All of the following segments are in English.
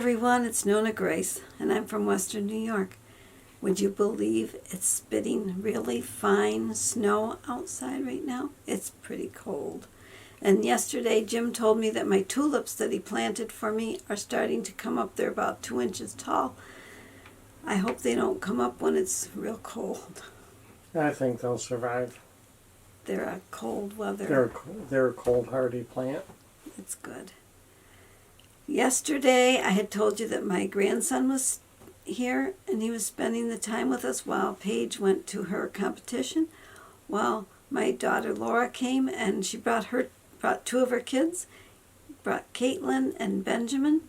everyone, it's NonnaGrace, and I'm from Western New York. Would you believe it's spitting really fine snow outside right now? It's pretty cold. And yesterday Jim told me that my tulips that he planted for me are starting to come up. They're about 2 inches tall. I hope they don't come up when it's real cold. I think they'll survive. They're a cold weather. They're a cold hardy plant. It's good. Yesterday I had told you that my grandson was here and he was spending the time with us while Paige went to her competition. Well, my daughter Laura came and she brought two of her kids, brought Caitlin and Benjamin.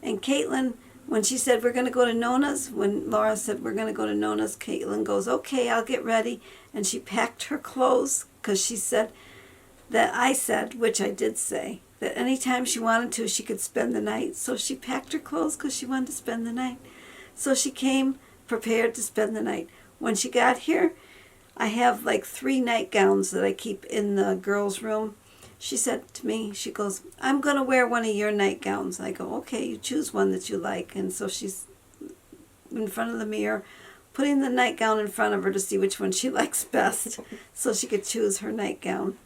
And Caitlin, when she said we're going to go to Nonna's, when Laura said we're going to go to Nonna's, Caitlin goes, okay, I'll get ready. And she packed her clothes because she said that I said, which I did say, that anytime she wanted to, she could spend the night. So she packed her clothes because she wanted to spend the night. So she came prepared to spend the night. When she got here, I have like 3 nightgowns that I keep in the girls' room. She said to me, she goes, I'm going to wear one of your nightgowns. I go, okay, you choose one that you like. And so she's in front of the mirror, putting the nightgown in front of her to see which one she likes best so she could choose her nightgown.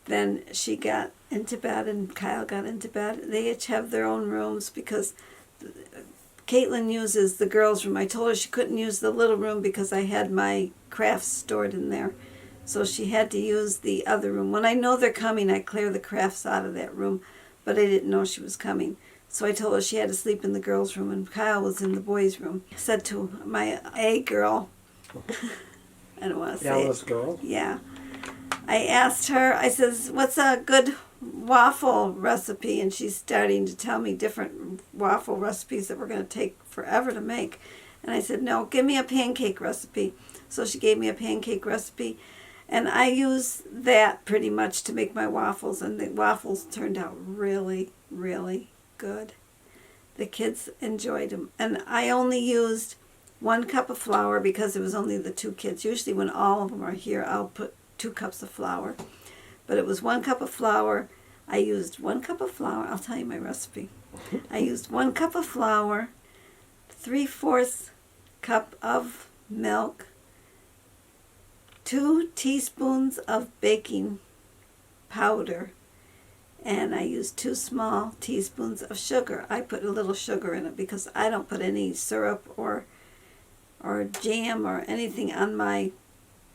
Then she got into bed and Kyle got into bed. They each have their own rooms because Caitlin uses the girls' room. I told her she couldn't use the little room because I had my crafts stored in there. So she had to use the other room. When I know they're coming, I clear the crafts out of that room, but I didn't know she was coming. So I told her she had to sleep in the girls' room and Kyle was in the boys' room. I said to my girl, I don't want to say Ella's girl? Yeah. I asked her, I says, what's a good waffle recipe? And she's starting to tell me different waffle recipes that we're going to take forever to make. And I said, no, give me a pancake recipe. So she gave me a pancake recipe. And I use that pretty much to make my waffles. And the waffles turned out really, really good. The kids enjoyed them. And I only used 1 cup of flour because it was only the 2 kids. Usually when all of them are here, I'll put 2 cups of flour. But it was 1 cup of flour. I used 1 cup of flour. I'll tell you my recipe. I used 1 cup of flour, 3/4 cup of milk, 2 teaspoons of baking powder, and I used 2 small teaspoons of sugar. I put a little sugar in it because I don't put any syrup or jam or anything on my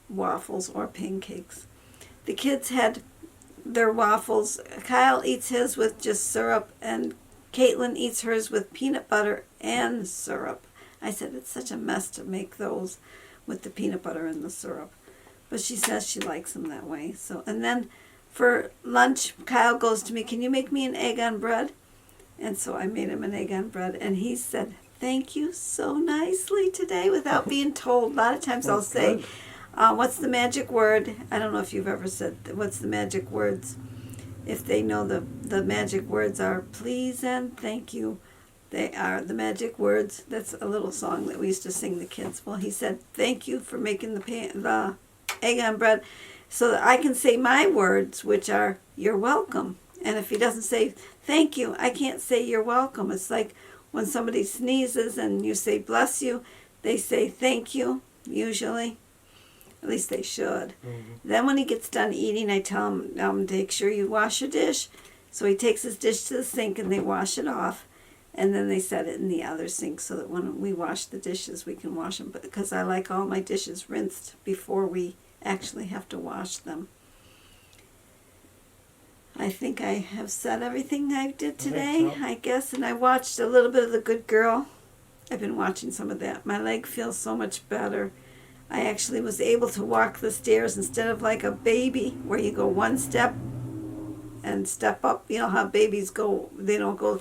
waffles or pancakes. The kids had their waffles. Kyle eats his with just syrup and Caitlin eats hers with peanut butter and syrup. I said it's such a mess to make those with the peanut butter and the syrup. But she says she likes them that way. So, and then for lunch, Kyle goes to me, can you make me an egg on bread? And so I made him an egg on bread and he said, thank you so nicely today without being told. A lot of times I'll say, what's the magic word? I don't know if you've ever said, what's the magic words? If they know the magic words are please and thank you. They are the magic words. That's a little song that we used to sing the kids. Well, he said, thank you for making the egg on bread so that I can say my words, which are, you're welcome. And if he doesn't say thank you, I can't say you're welcome. It's like when somebody sneezes and you say bless you, they say thank you, usually. At least they should. Mm-hmm. Then when he gets done eating, I tell him, make sure you wash your dish. So he takes his dish to the sink and they wash it off. And then they set it in the other sink so that when we wash the dishes, we can wash them. But because I like all my dishes rinsed before we actually have to wash them. I think I have said everything I did today, I guess. And I watched a little bit of The Good Girl. I've been watching some of that. My leg feels so much better. I actually was able to walk the stairs instead of like a baby where you go 1 step and step up. You know how babies go, they don't go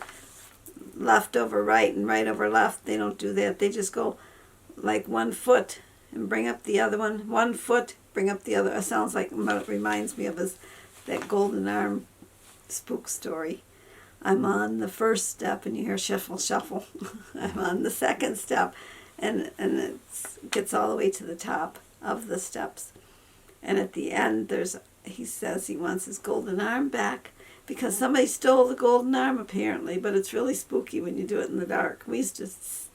left over right and right over left. They don't do that. They just go like 1 foot and bring up the other one. 1 foot, bring up the other. It sounds like what it reminds me of is that Golden Arm spook story. I'm on the 1st step and you hear shuffle, shuffle. I'm on the 2nd step. And it gets all the way to the top of the steps. And at the end, he says he wants his golden arm back because somebody stole the golden arm apparently, but it's really spooky when you do it in the dark. We used to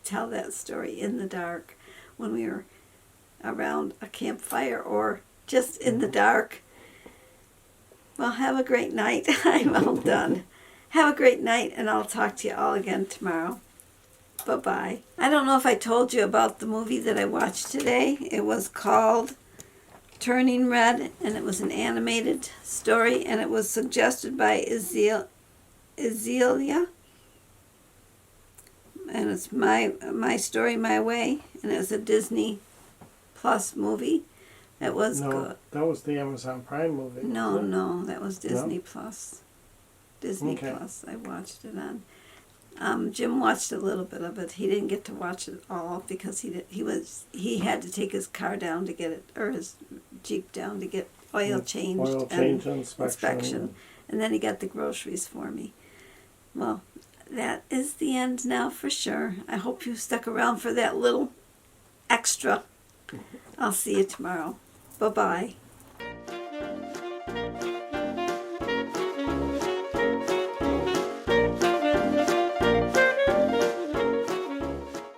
tell that story in the dark when we were around a campfire or just in the dark. Well, have a great night. I'm all done. Have a great night, and I'll talk to you all again tomorrow. Bye-bye. I don't know if I told you about the movie that I watched today. It was called Turning Red, and it was an animated story, and it was suggested by Azealia. And it's my Story, My Way, and it's a Disney Plus movie. It was good. That was the Amazon Prime movie. No, that was Disney Plus. Disney Okay. Plus. I watched it on. Jim watched a little bit of it. He didn't get to watch it all because he had to take his car down to get it, or his Jeep down to get oil changed Oil change and inspection. And then he got the groceries for me. Well, that is the end now for sure. I hope you stuck around for that little extra. I'll see you tomorrow. Bye-bye.